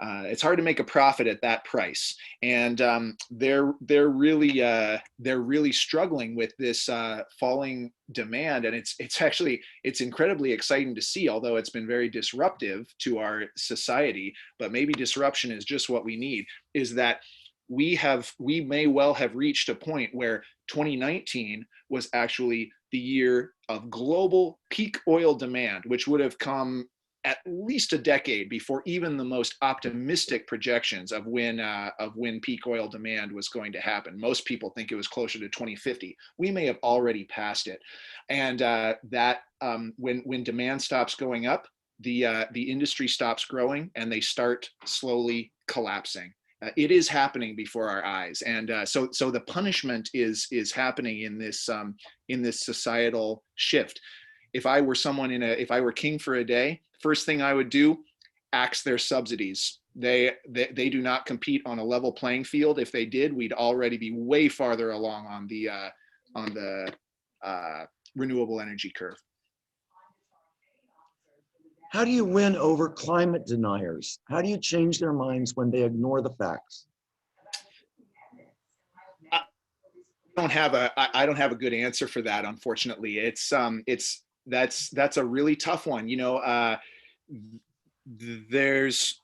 It's hard to make a profit at that price, and they're really struggling with this falling demand, and it's incredibly exciting to see. Although it's been very disruptive to our society, but maybe disruption is just what we need. Is that we may well have reached a point where 2019 was actually the year of global peak oil demand, which would have come at least a decade before even the most optimistic projections of when peak oil demand was going to happen. Most people think it was closer to 2050. We may have already passed it, and when demand stops going up, the industry stops growing, and they start slowly collapsing. It is happening before our eyes, and so the punishment is happening in this societal shift. If I were king for a day, first thing I would do, axe their subsidies. They do not compete on a level playing field. If they did, we'd already be way farther along on the renewable energy curve. How do you win over climate deniers? How do you change their minds when they ignore the facts? I don't have a good answer for that, unfortunately. That's a really tough one. You know, there's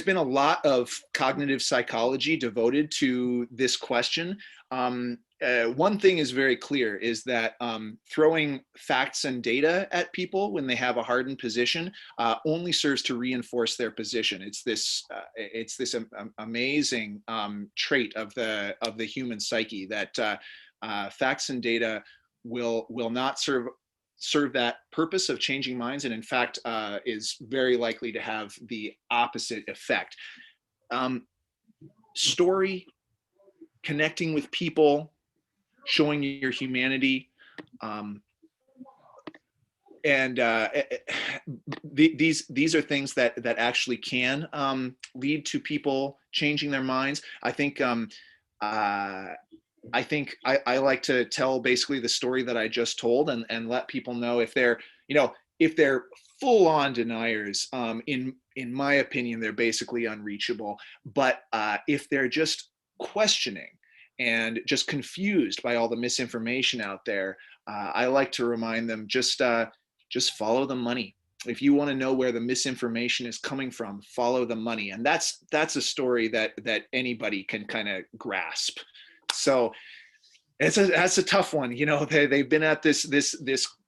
been a lot of cognitive psychology devoted to this question. One thing is very clear, is that throwing facts and data at people when they have a hardened position only serves to reinforce their position. It's this amazing trait of the human psyche that facts and data will not serve that purpose of changing minds, and in fact is very likely to have the opposite effect. Story, connecting with people, showing your humanity, and these are things that actually can lead to people changing their minds. I think I like to tell basically the story that I just told, and let people know if they're full-on deniers. In my opinion, they're basically unreachable. But if they're just questioning and just confused by all the misinformation out there, I like to remind them, just just follow the money. If you want to know where the misinformation is coming from, follow the money. And that's a story that anybody can kind of grasp. So that's a tough one. You know, they've been at this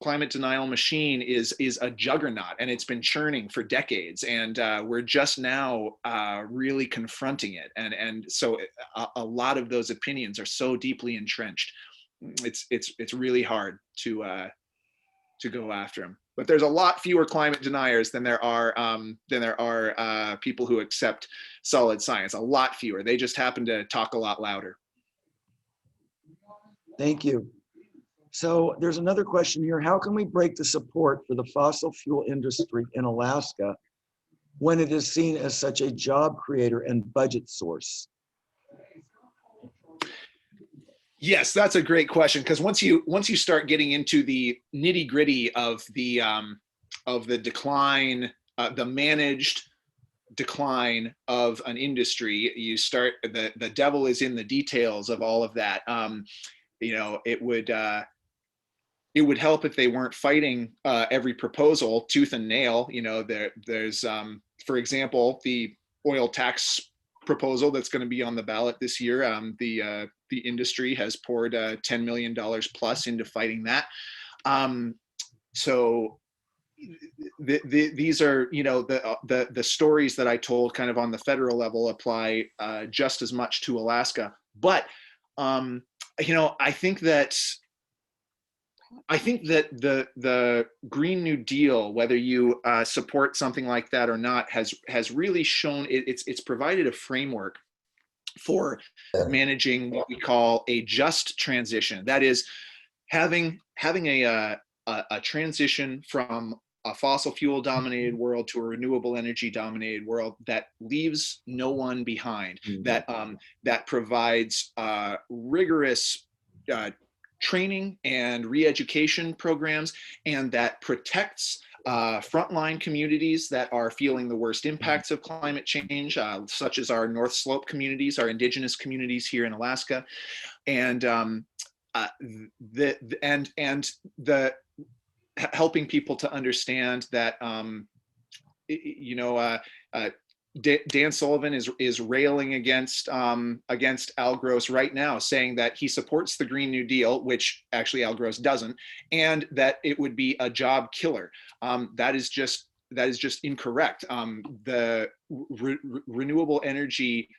climate denial machine is a juggernaut, and it's been churning for decades, and we're just now really confronting it. And so a lot of those opinions are so deeply entrenched. It's really hard to go after them. But there's a lot fewer climate deniers than there are people who accept solid science. A lot fewer. They just happen to talk a lot louder. Thank you. So there's another question here. How can we break the support for the fossil fuel industry in Alaska when it is seen as such a job creator and budget source? Yes, that's a great question, because once you start getting into the nitty-gritty of the decline, the managed decline of an industry, you start the devil is in the details of all of that. You know, it would help if they weren't fighting every proposal tooth and nail. You know, there's for example, the oil tax proposal that's going to be on the ballot this year. The industry has poured $10 million plus into fighting that. So these are, you know, the stories that I told kind of on the federal level apply just as much to Alaska. But you know, I think that the Green New Deal, whether you support something like that or not, has really shown it's provided a framework for managing what we call a just transition. That is, having a transition from a fossil fuel dominated world to a renewable energy dominated world that leaves no one behind, that provides rigorous training and re-education programs, and that protects frontline communities that are feeling the worst impacts of climate change, such as our North Slope communities, our indigenous communities here in Alaska, and the helping people to understand that you know, Dan Sullivan is railing against Al Gross right now, saying that he supports the Green New Deal, which actually Al Gross doesn't, and that it would be a job killer. That is just incorrect. The renewable energy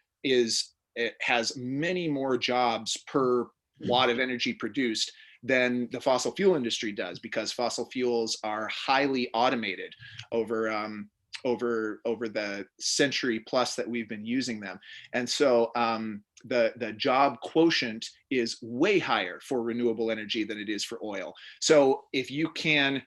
has many more jobs per watt of energy produced than the fossil fuel industry does, because fossil fuels are highly automated over the century plus that we've been using them. And so the job quotient is way higher for renewable energy than it is for oil. So if you can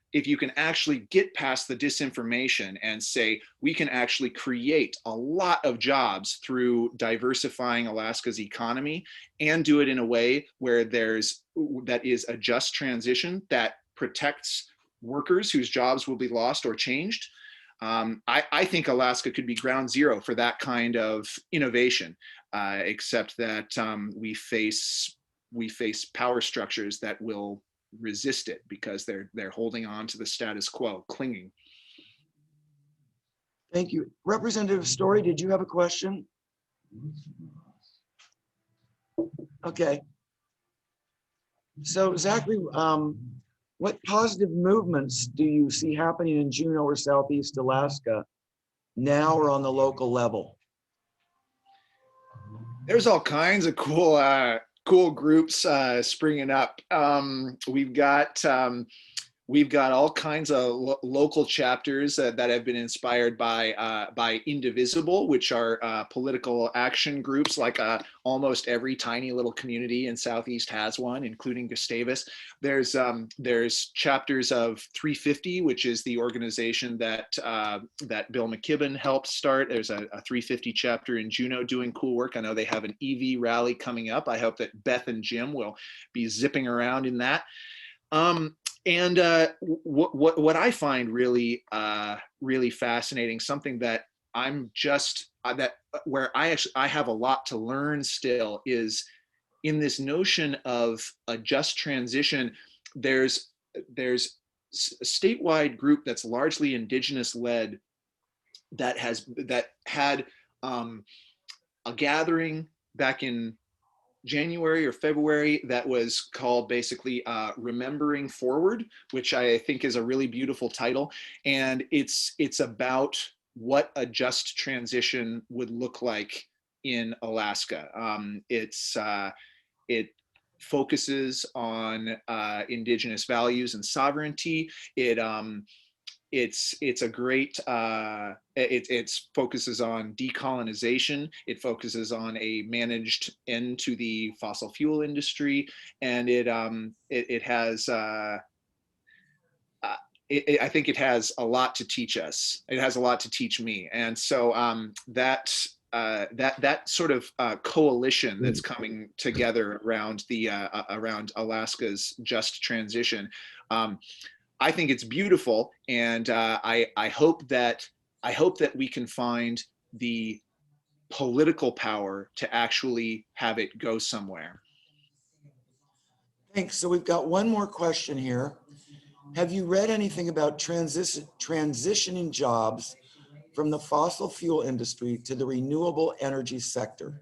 actually get past the disinformation and say, we can actually create a lot of jobs through diversifying Alaska's economy, and do it in a way where that is a just transition that protects workers whose jobs will be lost or changed, I think Alaska could be ground zero for that kind of innovation, except that we face power structures that will resist it, because they're holding on to the status quo, clinging. Thank you. Representative Story, did you have a question? Okay. So Zachary, what positive movements do you see happening in Juneau or Southeast Alaska now or on the local level? There's all kinds of cool groups springing up. We've got all kinds of local chapters that have been inspired by Indivisible, which are political action groups. Like almost every tiny little community in Southeast has one, including Gustavus. There's chapters of 350, which is the organization that Bill McKibben helped start. There's a 350 chapter in Juneau doing cool work. I know they have an EV rally coming up. I hope that Beth and Jim will be zipping around in that. And what I find really fascinating, something that where I have a lot to learn still, is in this notion of a just transition. There's a statewide group that's largely indigenous led that had a gathering back in January or February that was called basically Remembering Forward, which I think is a really beautiful title. And it's about what a just transition would look like in Alaska. It focuses on indigenous values and sovereignty. It's a great it focuses on decolonization. It focuses on a managed end to the fossil fuel industry, and it has I think it has a lot to teach us. It has a lot to teach me, and so that sort of coalition that's coming together around around Alaska's just transition. I think it's beautiful, and I hope that we can find the political power to actually have it go somewhere. Thanks. So we've got one more question here. Have you read anything about transitioning jobs from the fossil fuel industry to the renewable energy sector?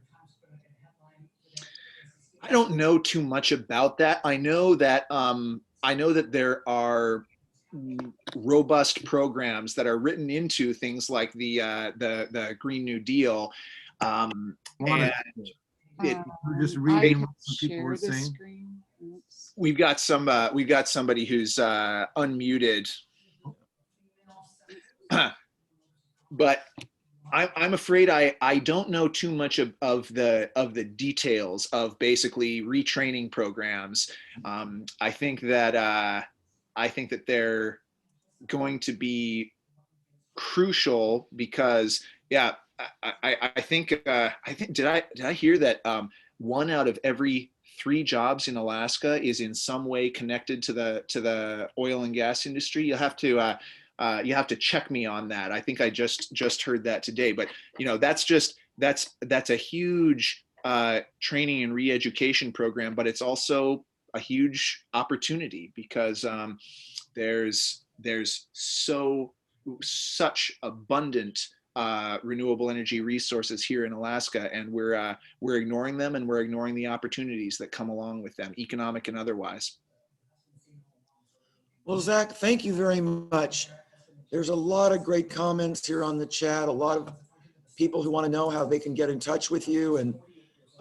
I don't know too much about that. I know that there are robust programs that are written into things like the Green New Deal, and We're just reading what some people were saying. we've got somebody who's unmuted, but I'm afraid I don't know too much of the details of basically retraining programs. I think that they're going to be crucial because, yeah, I think did I hear that 1 out of every 3 jobs in Alaska is in some way connected to the oil and gas industry. You have to check me on that. I think I just heard that today, but that's a huge training and re-education program, but it's also a huge opportunity because there's such abundant renewable energy resources here in Alaska, and we're ignoring them, and we're ignoring the opportunities that come along with them, economic and otherwise. Well, Zach, thank you very much. There's a lot of great comments here on the chat, a lot of people who want to know how they can get in touch with you and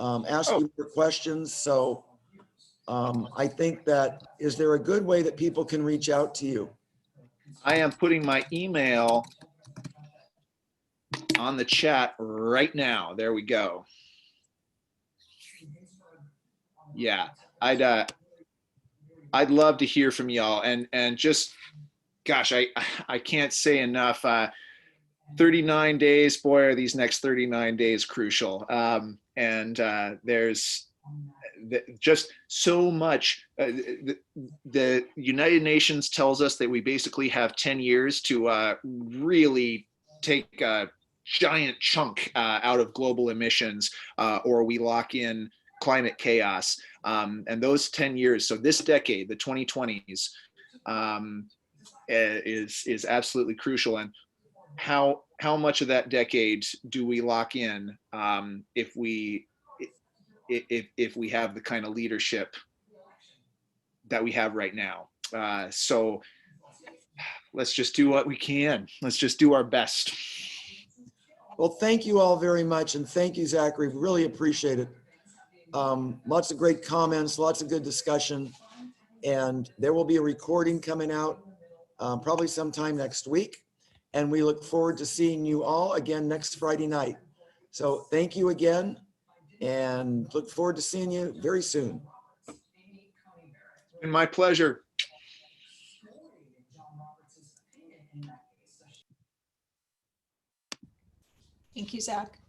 ask you your questions. So I think that, is there a good way that people can reach out to you? I am putting my email on the chat right now. There we go. Yeah, I'd love to hear from y'all, and just, gosh, I can't say enough. 39 days, boy, are these next 39 days crucial. And there's just so much. The United Nations tells us that we basically have 10 years to really take a giant chunk out of global emissions, or we lock in climate chaos. And those 10 years, so this decade, the 2020s, is absolutely crucial. And how much of that decade do we lock in if we have the kind of leadership that we have right now? So let's just do what we can. Let's just do our best. Well, thank you all very much. And thank you, Zachary. Really appreciate it. Lots of great comments, lots of good discussion. And there will be a recording coming out probably sometime next week. And we look forward to seeing you all again next Friday night. So thank you again, and look forward to seeing you very soon. It's been my pleasure. Thank you, Zach.